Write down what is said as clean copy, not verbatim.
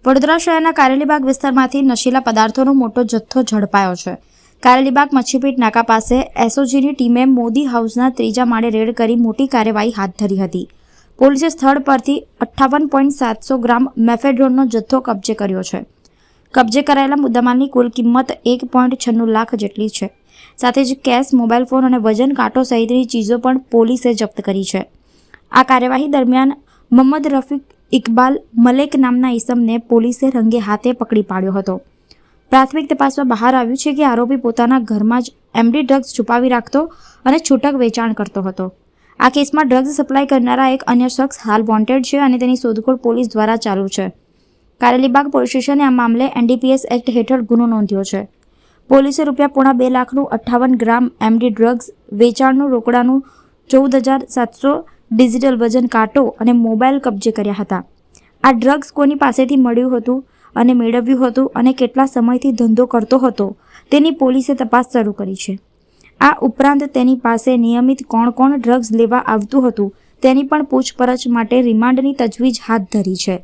વડોદરા શહેરના કારેલીબાગ વિસ્તારમાંથી નશીલા પદાર્થોનો મોટો જથ્થો ઝડપાયો છે। કારેલીબાગ મચ્છીપીટ નાકા પાસે એસઓજીની ટીમે મોદી હાઉસના ત્રીજા માળે રેડ કરી મોટી કાર્યવાહી હાથ ધરી હતી। પોલીસે સ્થળ પરથી 58.700 ગ્રામ મેફેડ્રોનનો જથ્થો કબજે કર્યો છે। કબજે કરાયેલા મુદ્દામાલની કુલ કિંમત 1.96 લાખ જેટલી છે। સાથે જ કેશ, મોબાઈલ ફોન અને વજન કાંટો સહિતની ચીજો પણ પોલીસે જપ્ત કરી છે। આ કાર્યવાહી દરમિયાન મોહમ્મદ રફીક ઇકબાલ મલેક નામના ઈસમને પોલીસે રંગે હાથે પકડી પાડ્યો હતો। પ્રાથમિક તપાસમાં બહાર આવ્યું છે કે આરોપી પોતાના ઘરમાં જ એમડી ડ્રગ્સ છુપાવી રાખતો અને છૂટક વેચાણ કરતો હતો। આ કેસમાં ડ્રગ્સ સપ્લાય કરનારા એક અન્ય શખ્સ હાલ વોન્ટેડ છે અને તેની શોધખોળ પોલીસ દ્વારા ચાલુ છે। કારેલીબાગ પોલીસ સ્ટેશને આ મામલે NDPS એક્ટ હેઠળ ગુનો નોંધ્યો છે। પોલીસે ₹2.5 લાખનું 58 ગ્રામ એમડી ડ્રગ્સ વેચાણનું રોકડાનું 14,700 ડિજિટલ વજન કાંટો અને મોબાઈલ કબજે કર્યા હતા। આ ડ્રગ્સ કોની પાસેથી મળ્યું હતું અને મેળવ્યું હતું અને કેટલા સમયથી ધંધો કરતો હતો તેની પોલીસે તપાસ શરૂ કરી છે। આ ઉપરાંત તેની પાસે નિયમિત કોણ ડ્રગ્સ લેવા આવતું હતું તેની પણ પૂછપરછ માટે રિમાન્ડની તજવીજ હાથ ધરી છે।